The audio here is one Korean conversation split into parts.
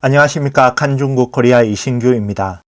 안녕하십니까. 칸중국 코리아 이신규입니다.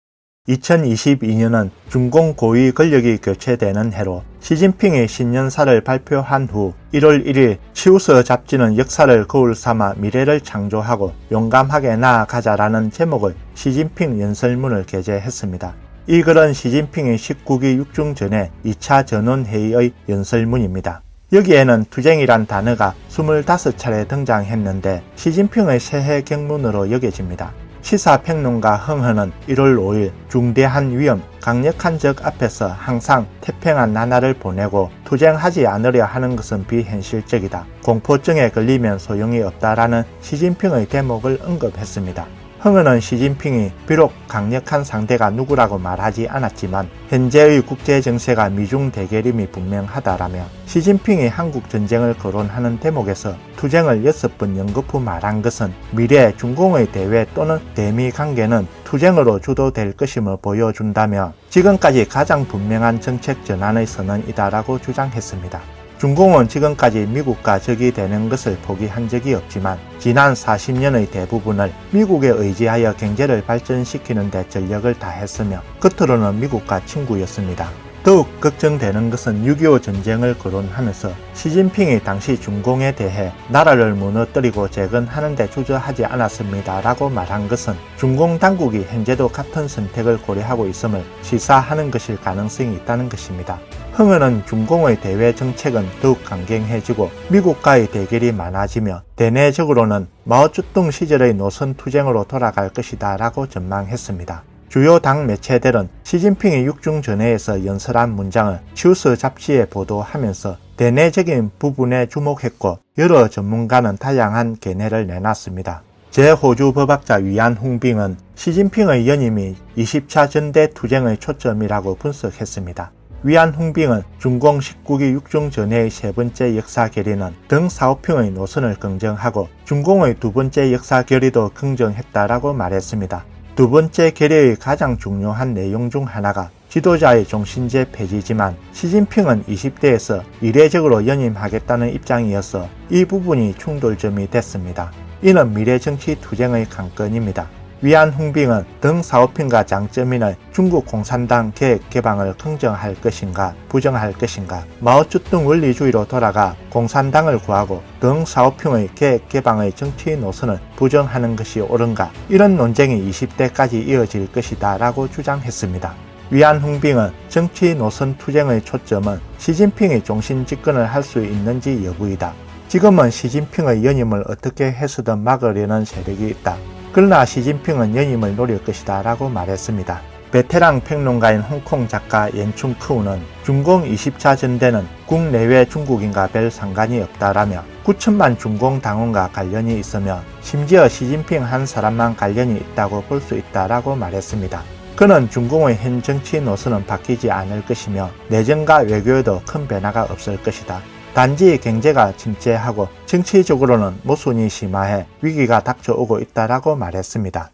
2022년은 중공 고위 권력이 교체되는 해로 시진핑이 신년사를 발표한 후 1월 1일 치우스 잡지는 역사를 거울 삼아 미래를 창조하고 용감하게 나아가자라는 제목의 시진핑 연설문을 게재했습니다. 이 글은 시진핑이 19기 육중 전에 2차 전원회의의 연설문입니다. 여기에는 투쟁이란 단어가 25차례 등장했는데 시진핑의 새해 경문으로 여겨집니다. 시사평론가 흥헌은 1월 5일 중대한 위험, 강력한 적 앞에서 항상 태평한 나날을 보내고 투쟁하지 않으려 하는 것은 비현실적이다. 공포증에 걸리면 소용이 없다라는 시진핑의 대목을 언급했습니다. 흥헌은 시진핑이 비록 강력한 상대가 누구라고 말하지 않았지만 현재의 국제정세가 미중 대결임이 분명하다라며 시진핑이 한국전쟁을 거론하는 대목에서 투쟁을 6번 연거푸 말한 것은 미래 중공의 대외 또는 대미 관계는 투쟁으로 주도될 것임을 보여준다며 지금까지 가장 분명한 정책 전환의 선언이다라고 주장했습니다. 중공은 지금까지 미국과 적이 되는 것을 포기한 적이 없지만 지난 40년의 대부분을 미국에 의지하여 경제를 발전시키는 데 전력을 다했으며 겉으로는 미국과 친구였습니다. 더욱 걱정되는 것은 6.25 전쟁을 거론하면서 시진핑이 당시 중공에 대해 나라를 무너뜨리고 재건하는 데 주저하지 않았습니다라고 말한 것은 중공 당국이 현재도 같은 선택을 고려하고 있음을 시사하는 것일 가능성이 있다는 것입니다. 흥헌은 중공의 대외 정책은 더욱 강경해지고 미국과의 대결이 많아지며 대내적으로는 마오쩌둥 시절의 노선 투쟁으로 돌아갈 것이다 라고 전망했습니다. 주요 당 매체들은 시진핑이 육중 전회에서 연설한 문장을 치우스 잡지에 보도하면서 대내적인 부분에 주목했고 여러 전문가는 다양한 견해를 내놨습니다. 제 호주 법학자 위안 홍빙은 시진핑의 연임이 20차 전대 투쟁의 초점이라고 분석했습니다. 위안 홍빙은 중공 19기 육중 전회의 세 번째 역사 결의는 덩 사오핑의 노선을 긍정하고 중공의 두 번째 역사 결의도 긍정했다라고 말했습니다. 두 번째 결의의 가장 중요한 내용 중 하나가 지도자의 종신제 폐지지만 시진핑은 20대에서 이례적으로 연임하겠다는 입장이어서 이 부분이 충돌점이 됐습니다. 이는 미래 정치 투쟁의 관건입니다. 위안 홍빙은 덩 사오핑과 장쩌민의 중국 공산당 개혁 개방을 긍정할 것인가 부정할 것인가 마오쩌둥 원리주의로 돌아가 공산당을 구하고 덩 사오핑의 개혁 개방의 정치 노선을 부정하는 것이 옳은가 이런 논쟁이 20대까지 이어질 것이다 라고 주장했습니다. 위안 홍빙은 정치 노선 투쟁의 초점은 시진핑이 종신 집권을 할 수 있는지 여부이다. 지금은 시진핑의 연임을 어떻게 해서든 막으려는 세력이 있다. 그러나 시진핑은 연임을 노릴 것이다 라고 말했습니다. 베테랑 평론가인 홍콩 작가 옌충 크우는 중공 20차 전대는 국내외 중국인과 별 상관이 없다라며 9천만 중공 당원과 관련이 있으며 심지어 시진핑 한 사람만 관련이 있다고 볼 수 있다라고 말했습니다. 그는 중공의 현 정치 노선은 바뀌지 않을 것이며 내정과 외교에도 큰 변화가 없을 것이다. 단지 경제가 침체하고 정치적으로는 모순이 심화해 위기가 닥쳐오고 있다라고 말했습니다.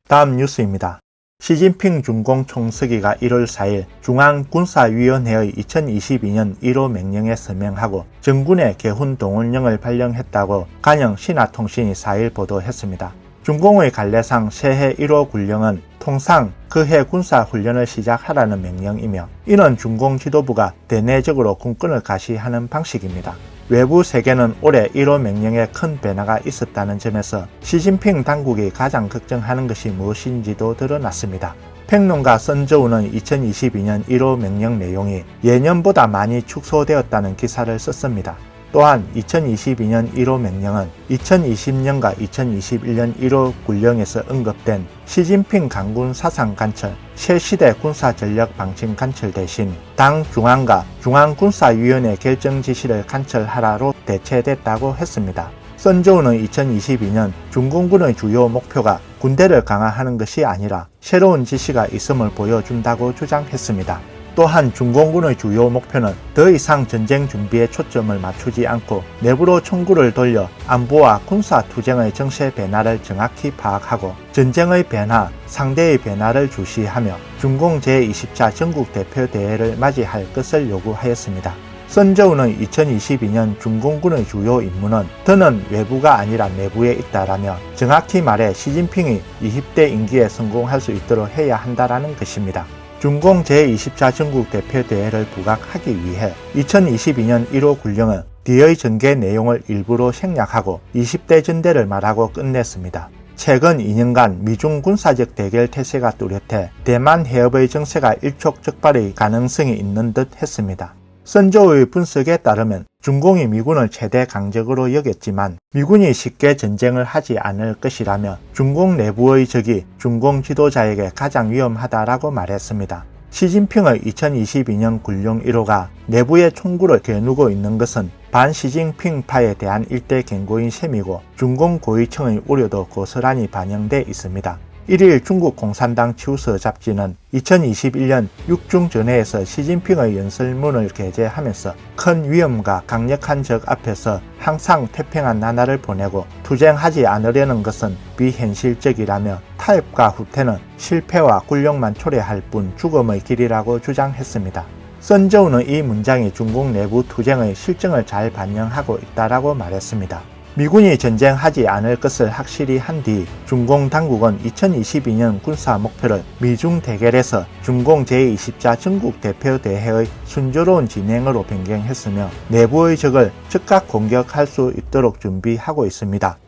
다음 뉴스입니다. 시진핑 중공 총서기가 1월 4일 중앙군사위원회의 2022년 1호 명령에 서명하고 정군의 개훈 동원령을 발령했다고 간영 신화통신이 4일 보도했습니다. 중공의 관례상 새해 1호 군령은 통상 그해 군사훈련을 시작하라는 명령이며 이는 중공 지도부가 대내적으로 군권을 가시하는 방식입니다. 외부 세계는 올해 1호 명령에 큰 변화가 있었다는 점에서 시진핑 당국이 가장 걱정하는 것이 무엇인지도 드러났습니다. 평론가 선저우는 2022년 1호 명령 내용이 예년보다 많이 축소되었다는 기사를 썼습니다. 또한 2022년 1호 명령은 2020년과 2021년 1호 군령에서 언급된 시진핑 강군 사상 관철, 실시대 군사전력 방침 관철 대신 당 중앙과 중앙군사위원회 결정 지시를 관철하라로 대체됐다고 했습니다. 선저우는 2022년 중공군의 주요 목표가 군대를 강화하는 것이 아니라 새로운 지시가 있음을 보여준다고 주장했습니다. 또한 중공군의 주요 목표는 더 이상 전쟁 준비에 초점을 맞추지 않고 내부로 총구를 돌려 안보와 군사 투쟁의 정세 변화를 정확히 파악하고 전쟁의 변화, 상대의 변화를 주시하며 중공 제20차 전국 대표 대회를 맞이할 것을 요구하였습니다. 선저우는 2022년 중공군의 주요 임무는 더는 외부가 아니라 내부에 있다라며 정확히 말해 시진핑이 20대 임기에 성공할 수 있도록 해야 한다라는 것입니다. 중공 제24 전국 대표대회를 부각하기 위해 2022년 1호 군령은 뒤의 전개 내용을 일부러 생략하고 20대 전대를 말하고 끝냈습니다. 최근 2년간 미중 군사적 대결 태세가 뚜렷해 대만 해협의 정세가 일촉즉발의 가능성이 있는 듯 했습니다. 선저우의 분석에 따르면 중공이 미군을 최대 강적으로 여겼지만 미군이 쉽게 전쟁을 하지 않을 것이라며 중공 내부의 적이 중공 지도자에게 가장 위험하다라고 말했습니다. 시진핑의 2022년 군령 1호가 내부의 총구를 겨누고 있는 것은 반시진핑파에 대한 일대 경고인 셈이고 중공 고위층의 우려도 고스란히 반영돼 있습니다. 1일 중국 공산당 치우서 잡지는 2021년 6중 전회에서 시진핑의 연설문을 게재하면서 큰 위험과 강력한 적 앞에서 항상 태평한 나날을 보내고 투쟁하지 않으려는 것은 비현실적이라며 타협과 후퇴는 실패와 굴욕만 초래할 뿐 죽음의 길이라고 주장했습니다. 선저우는 이 문장이 중국 내부 투쟁의 실정을 잘 반영하고 있다라고 말했습니다. 미군이 전쟁하지 않을 것을 확실히 한 뒤 중공 당국은 2022년 군사 목표를 미중 대결에서 중공 제24 전국 대표대회의 순조로운 진행으로 변경했으며 내부의 적을 즉각 공격할 수 있도록 준비하고 있습니다.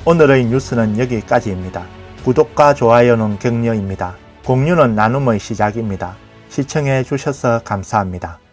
오늘의 뉴스는 여기까지입니다. 구독과 좋아요는 격려입니다. 공유는 나눔의 시작입니다. 시청해 주셔서 감사합니다.